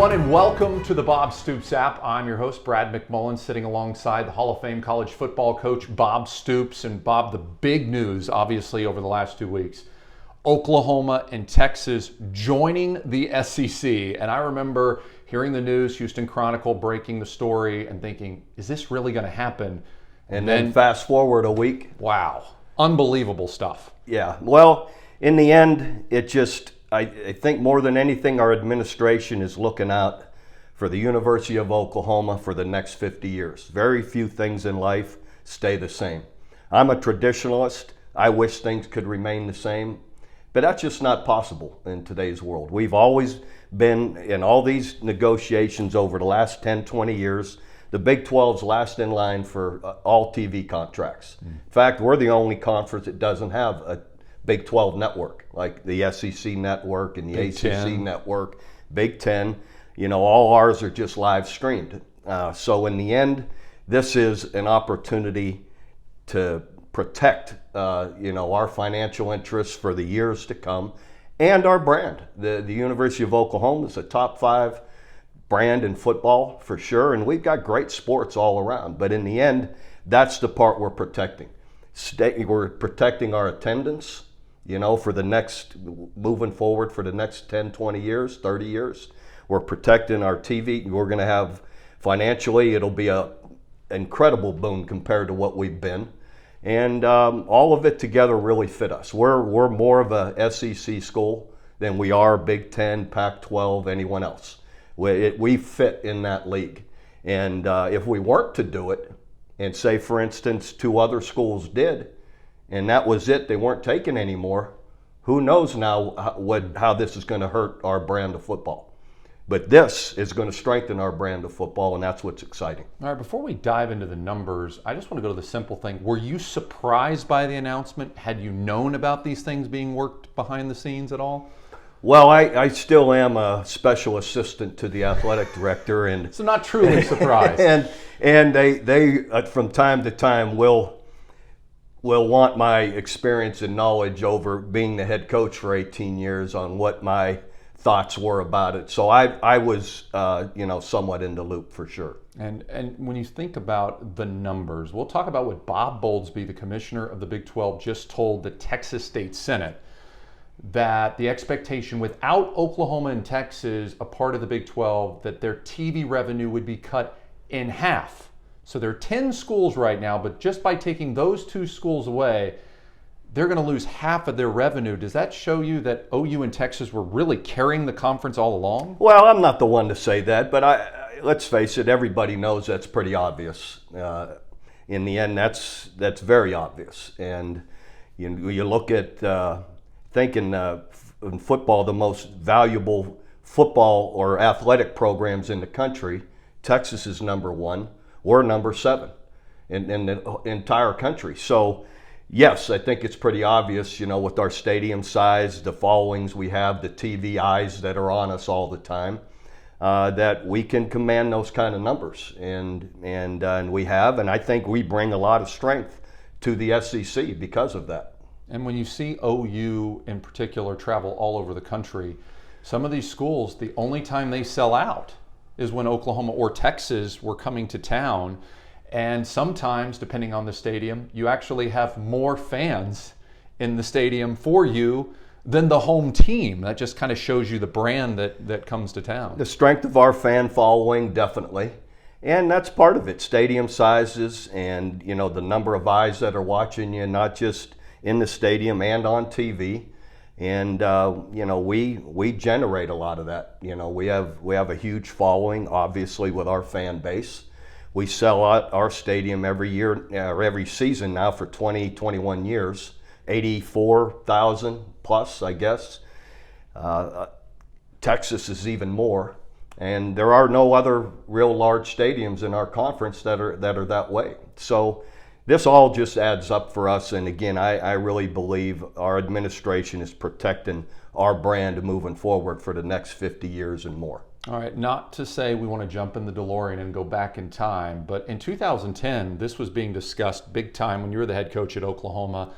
everyone, and welcome to the Bob Stoops app. I'm your host, Brad McMullen, sitting alongside the Hall of Fame college football coach, Bob Stoops. And Bob, the big news, obviously, over the last 2 weeks, Oklahoma and Texas joining the SEC. And I remember hearing the news, Houston Chronicle breaking the story and thinking, is this really going to happen? And then fast forward a week. Wow. Unbelievable stuff. Yeah. Well, in the end, it just, I think more than anything, our administration is looking out for the University of Oklahoma for the next 50 years. Very few things in life stay the same. I'm a traditionalist. I wish things could remain the same, but that's just not possible in today's world. We've always been in all these negotiations over the last 10, 20 years. The Big 12's last in line for all TV contracts. In fact, we're the only conference that doesn't have a Big 12 network, like the SEC network and the Big ACC 10. network, Big 10. You know, all ours are just live streamed. So in the end, this is an opportunity to protect, our financial interests for the years to come and our brand. The University of Oklahoma is a top 5 brand in football for sure, and we've got great sports all around. But in the end, that's the part we're protecting. We're protecting our attendance, for the next, moving forward for the next 10, 20 years, 30 years. We're protecting our TV. We're going to have, financially, it'll be an incredible boon compared to what we've been. And all of it together really fit us. We're more of a SEC school than we are Big 10, Pac-12, anyone else. We fit in that league. And if we weren't to do it, and say, for instance, 2 other schools did, and that was it, they weren't taken anymore, who knows now how this is going to hurt our brand of football. But this is going to strengthen our brand of football, and that's what's exciting. All right, before we dive into the numbers, I just want to go to the simple thing. Were you surprised by the announcement? Had you known about these things being worked behind the scenes at all? Well, I still am a special assistant to the athletic director, and so not truly surprised. and they from time to time will want my experience and knowledge over being the head coach for 18 years on what my thoughts were about it. So I was somewhat in the loop for sure. And when you think about the numbers, we'll talk about what Bob Bowlesby, the commissioner of the Big 12, just told the Texas State Senate, that the expectation without Oklahoma and Texas a part of the Big 12, that their TV revenue would be cut in half. So there are 10 schools right now, but just by taking those 2 schools away, they're going to lose half of their revenue. Does that show you that OU and Texas were really carrying the conference all along? Well, I'm not the one to say that, but let's face it, everybody knows that's pretty obvious. In the end, that's very obvious. And you look at thinking in football, the most valuable football or athletic programs in the country, Texas is number 1. We're number 7 in the entire country. So, yes, I think it's pretty obvious, with our stadium size, the followings we have, the TV eyes that are on us all the time, that we can command those kind of numbers. And we have, and I think we bring a lot of strength to the SEC because of that. And when you see OU in particular travel all over the country, some of these schools, the only time they sell out is when Oklahoma or Texas were coming to town. And sometimes, depending on the stadium, you actually have more fans in the stadium for you than the home team. That just kind of shows you the brand that comes to town. The strength of our fan following, definitely. And that's part of it. Stadium sizes and, the number of eyes that are watching you, not just in the stadium and on TV. And, we generate a lot of that. We have a huge following, obviously, with our fan base. We sell out our stadium every year, or every season now for 20, 21 years, 84,000 plus, I guess. Texas is even more. And there are no other real large stadiums in our conference that are that way. So this all just adds up for us, and again, I really believe our administration is protecting our brand moving forward for the next 50 years and more. All right, not to say we want to jump in the DeLorean and go back in time, but in 2010, this was being discussed big time when you were the head coach at Oklahoma.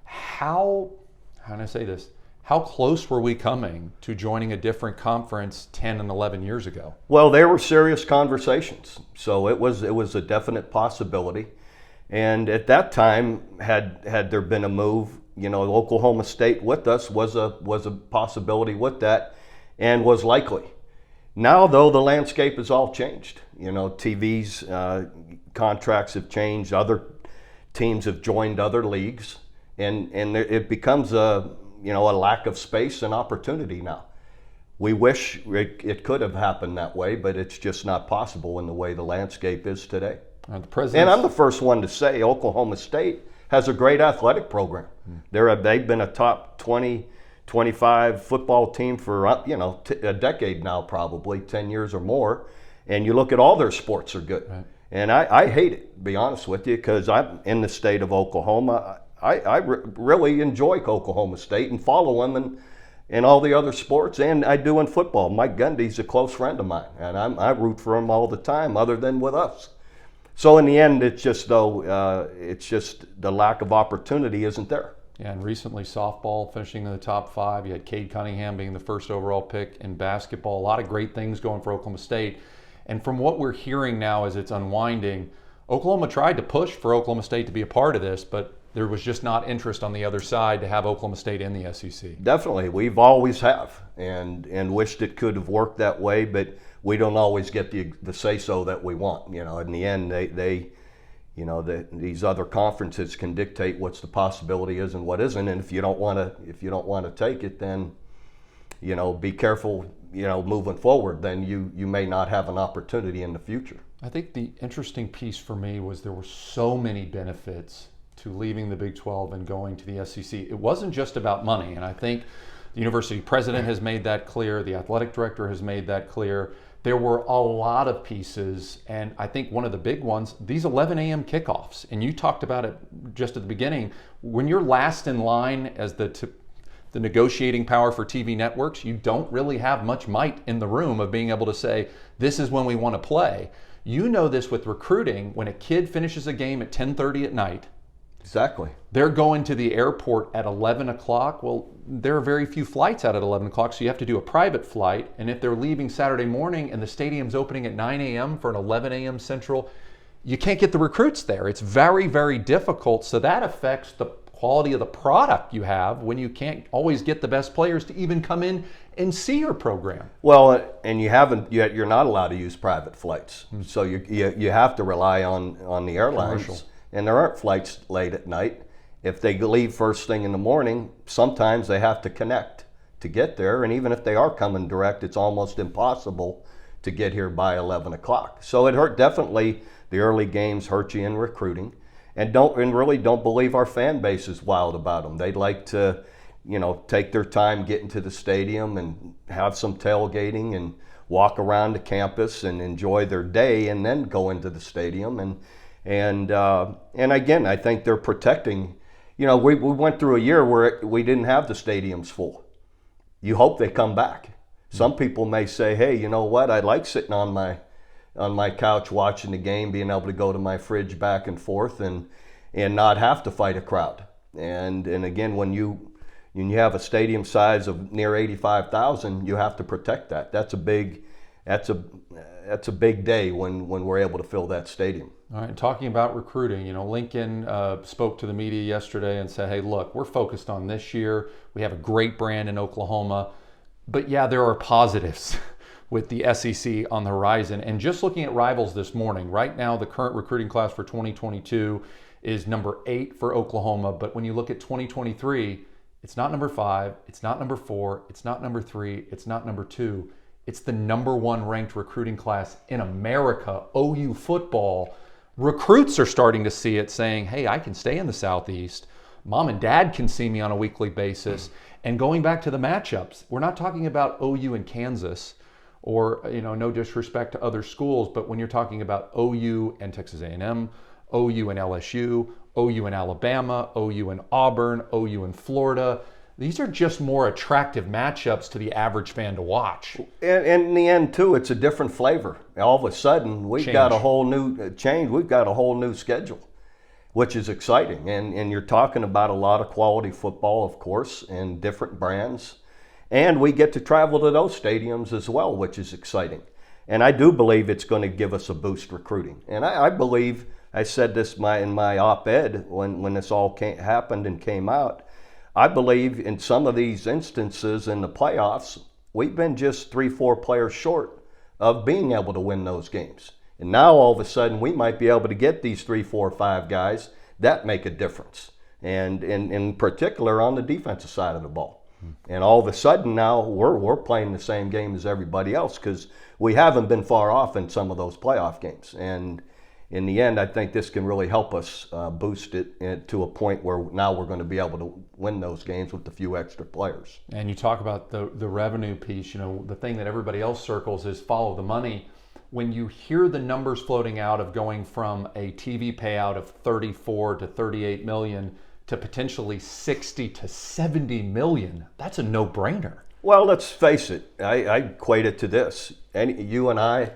How do I say this? How close were we coming to joining a different conference 10 and 11 years ago? Well, there were serious conversations, so it was a definite possibility. And at that time, had there been a move, Oklahoma State with us was a possibility with that, and was likely. Now, though, the landscape has all changed. TV's contracts have changed. Other teams have joined other leagues, and it becomes a lack of space and opportunity now. We wish it could have happened that way, but it's just not possible in the way the landscape is today. And I'm the first one to say Oklahoma State has a great athletic program. They've been a top 20, 25 football team for a decade now, probably 10 years or more. And you look at all their sports are good. Right. And I hate it, to be honest with you, because I'm in the state of Oklahoma. I really enjoy Oklahoma State and follow them in all the other sports, and I do in football. Mike Gundy's a close friend of mine, and I root for him all the time, other than with us. So in the end, it's just the lack of opportunity isn't there. Yeah, and recently softball finishing in the top 5. You had Cade Cunningham being the first overall pick in basketball. A lot of great things going for Oklahoma State. And from what we're hearing now as it's unwinding, Oklahoma tried to push for Oklahoma State to be a part of this, but there was just not interest on the other side to have Oklahoma State in the SEC. Definitely. We've always have and wished it could have worked that way, but we don't always get the say-so that we want. In the end, these other conferences can dictate what's the possibility is and what isn't. And if you don't want to take it, then be careful. Moving forward, then you may not have an opportunity in the future. I think the interesting piece for me was there were so many benefits to leaving the Big 12 and going to the SEC. It wasn't just about money, and I think the university president has made that clear, the athletic director has made that clear. There were a lot of pieces, and I think one of the big ones, these 11 a.m. kickoffs, and you talked about it just at the beginning. When you're last in line as the negotiating power for TV networks, you don't really have much might in the room of being able to say, this is when we want to play. You know this with recruiting, when a kid finishes a game at 10:30 at night, exactly, they're going to the airport at 11 o'clock. Well, there are very few flights out at 11 o'clock, so you have to do a private flight. And if they're leaving Saturday morning and the stadium's opening at 9 a.m. for an 11 a.m. Central, you can't get the recruits there. It's very, very difficult. So that affects the quality of the product you have when you can't always get the best players to even come in and see your program. Well, and you're not allowed to use private flights. So you have to rely on the airlines. Commercial. And there aren't flights late at night. If they leave first thing in the morning, sometimes they have to connect to get there. And even if they are coming direct, it's almost impossible to get here by 11 o'clock. So it definitely, the early games hurt you in recruiting. And really don't believe our fan base is wild about them. They'd like to, take their time getting to the stadium and have some tailgating and walk around the campus and enjoy their day and then go into the stadium. And again, I think they're protecting. We went through a year where we didn't have the stadiums full. You hope they come back. Some people may say, hey, you know what? I like sitting on my couch watching the game, being able to go to my fridge back and forth and not have to fight a crowd. And again, when you have a stadium size of near 85,000, you have to protect that. That's a big day when we're able to fill that stadium. All right, talking about recruiting, Lincoln spoke to the media yesterday and said, hey, look, we're focused on this year. We have a great brand in Oklahoma. But yeah, there are positives with the SEC on the horizon. And just looking at rivals this morning, right now the current recruiting class for 2022 is number 8 for Oklahoma. But when you look at 2023, it's not number 5, it's not number 4, it's not number 3, it's not number 2. It's the number 1 ranked recruiting class in America, OU football. Recruits are starting to see it, saying, hey, I can stay in the Southeast. Mom and dad can see me on a weekly basis. And going back to the matchups, we're not talking about OU and Kansas or, no disrespect to other schools, but when you're talking about OU and Texas A&M, OU and LSU, OU and Alabama, OU and Auburn, OU and Florida, these are just more attractive matchups to the average fan to watch. And in the end, too, it's a different flavor. All of a sudden, we've got a whole new change. We've got a whole new schedule. which is exciting. And you're talking about a lot of quality football, of course, and different brands. And we get to travel to those stadiums as well, which is exciting. And I do believe it's going to give us a boost recruiting. And I believe, I said this in my op-ed when this all happened and came out, I believe in some of these instances in the playoffs, we've been just 3-4 players short of being able to win those games. And now all of a sudden we might be able to get these 3, 4, 5 guys that make a difference. And in particular on the defensive side of the ball. And all of a sudden now we're playing the same game as everybody else because we haven't been far off in some of those playoff games. And in the end, I think this can really help us boost it to a point where now we're going to be able to win those games with a few extra players. And you talk about the revenue piece. The thing that everybody else circles is follow the money. When you hear the numbers floating out of going from a TV payout of 34 to 38 million to potentially 60 to 70 million, that's a no-brainer. Well, let's face it. I equate it to this. You and I,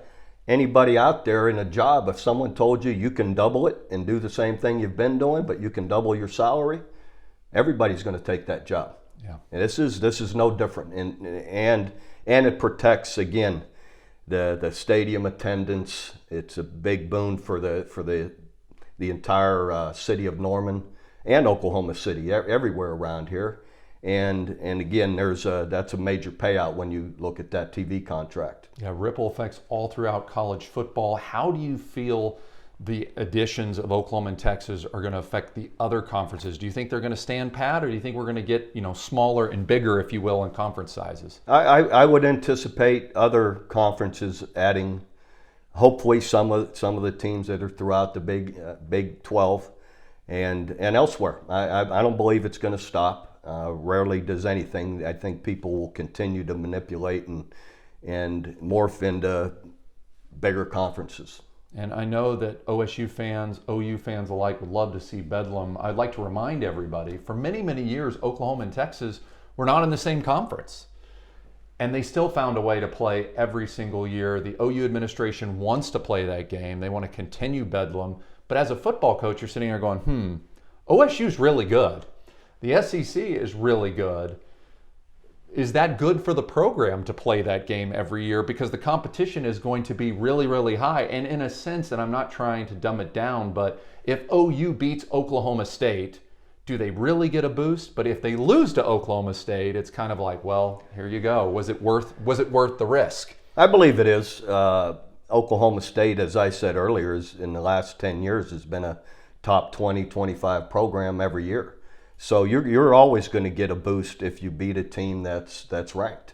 anybody out there in a job, if someone told you you can double it and do the same thing you've been doing, but you can double your salary, everybody's going to take that job. Yeah. And this is no different. And it protects, again, the stadium attendance. It's a big boon for the entire city of Norman and Oklahoma City, everywhere around here. And again, that's a major payout when you look at that TV contract. Yeah, ripple effects all throughout college football. How do you feel the additions of Oklahoma and Texas are going to affect the other conferences? Do you think they're going to stand pat, or do you think we're going to get smaller and bigger, if you will, in conference sizes? I would anticipate other conferences adding, hopefully some of the teams that are throughout the Big 12 and elsewhere. I don't believe it's going to stop. Rarely does anything. I think people will continue to manipulate and morph into bigger conferences. And I know that OSU fans, OU fans alike would love to see Bedlam. I'd like to remind everybody, for many, many years, Oklahoma and Texas were not in the same conference. And they still found a way to play every single year. The OU administration wants to play that game. They want to continue Bedlam. But as a football coach, you're sitting there going, OSU's really good. The SEC is really good. Is that good for the program to play that game every year? Because the competition is going to be really, really high. And in a sense, and I'm not trying to dumb it down, but if OU beats Oklahoma State, do they really get a boost? But if they lose to Oklahoma State, it's kind of like, well, here you go. Was it worth the risk? I believe it is. Oklahoma State, as I said earlier, in the last 10 years has been a top 20, 25 program every year. So you're always going to get a boost if you beat a team that's ranked.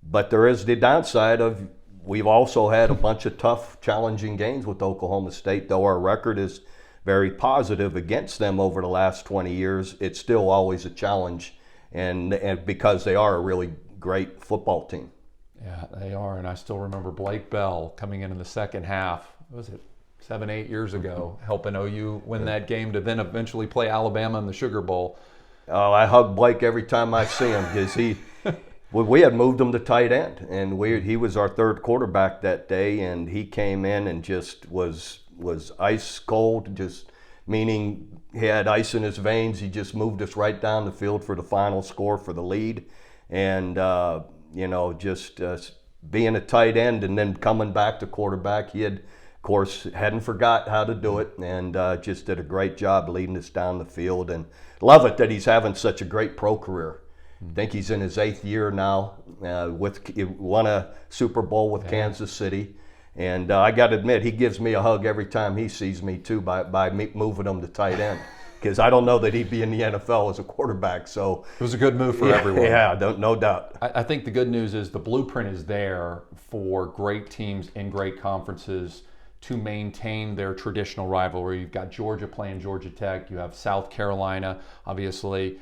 But there is the downside of we've also had a bunch of tough, challenging games with Oklahoma State. Though our record is very positive against them over the last 20 years, it's still always a challenge, and because they are a really great football team. Yeah, they are. And I still remember Blake Bell coming in the second half. What was it? 7-8 years ago, helping OU win that game to then eventually play Alabama in the Sugar Bowl. Oh, I hug Blake every time I see him because we had moved him to tight end, and he was our third quarterback that day, and he came in and just was ice cold, just meaning he had ice in his veins. He just moved us right down the field for the final score for the lead, and just being a tight end and then coming back to quarterback, he had, of course, hadn't forgot how to do it, and just did a great job leading us down the field. And love it that he's having such a great pro career. I think he's in his 8th year now. He won a Super Bowl with Kansas City, and I got to admit, he gives me a hug every time he sees me too by me moving him to tight end, because I don't know that he'd be in the NFL as a quarterback. So it was a good move for everyone. Yeah, no doubt. I think the good news is the blueprint is there for great teams in great conferences to maintain their traditional rivalry. You've got Georgia playing Georgia Tech. You have South Carolina, obviously,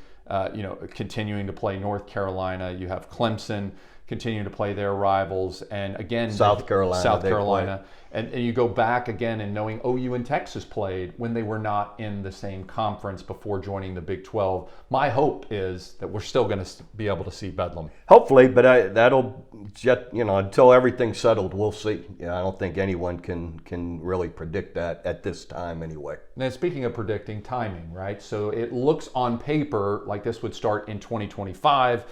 continuing to play North Carolina. You have Clemson continue to play their rivals. And again, South Carolina. And you go back again and knowing OU and Texas played when they were not in the same conference before joining the Big 12. My hope is that we're still going to be able to see Bedlam. Hopefully, but that'll just, until everything's settled, we'll see. I don't think anyone can really predict that at this time anyway. Now, speaking of predicting timing, right? So it looks on paper like this would start in 2025.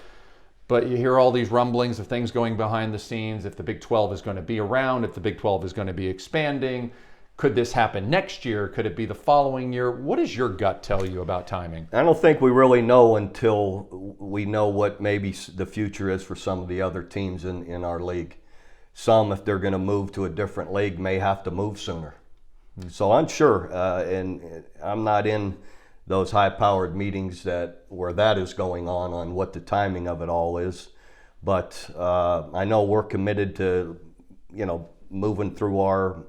But you hear all these rumblings of things going behind the scenes, if the Big 12 is going to be around, if the Big 12 is going to be expanding. Could this happen next year? Could it be the following year? What does your gut tell you about timing? I don't think we really know until we know what maybe the future is for some of the other teams in our league. Some, if they're going to move to a different league, may have to move sooner. So I'm sure, and I'm not in those high-powered meetings where that is going on what the timing of it all is. But I know we're committed to, moving through our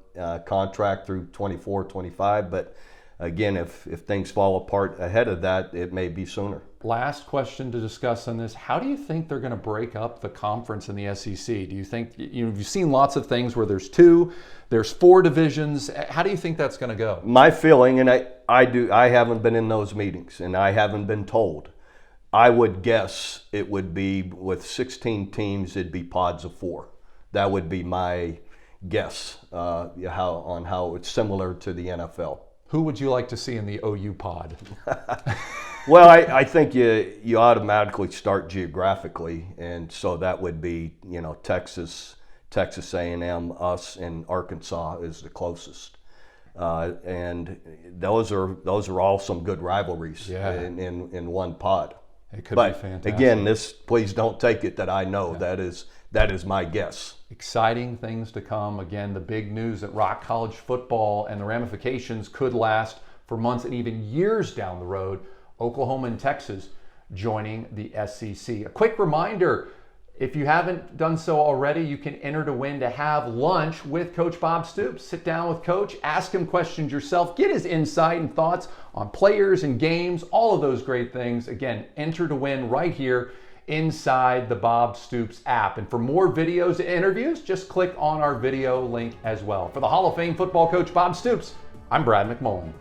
contract through 24, 25. But again, if things fall apart ahead of that, it may be sooner. Last question to discuss on this. How do you think they're going to break up the conference in the SEC? Do you think, you've seen lots of things where there's 2, there's 4 divisions. How do you think that's going to go? My feeling, and I haven't been in those meetings and I haven't been told, I would guess it would be with 16 teams, it'd be pods of 4. That would be my guess how it's similar to the NFL. Who would you like to see in the OU pod? Well, I think you automatically start geographically, and so that would be Texas A&M, us, and Arkansas is the closest, and those are all some good rivalries in one pod. It could be fantastic. Again, please don't take it that I know. Yeah. That is my guess. Exciting things to come. Again, the big news at Rock College football and the ramifications could last for months and even years down the road. Oklahoma and Texas joining the SEC. A quick reminder, if you haven't done so already, you can enter to win to have lunch with Coach Bob Stoops. Sit down with Coach, ask him questions yourself, get his insight and thoughts on players and games, all of those great things. Again, enter to win right here inside the Bob Stoops app. And for more videos and interviews, just click on our video link as well. For the Hall of Fame football coach Bob Stoops, I'm Brad McMullen.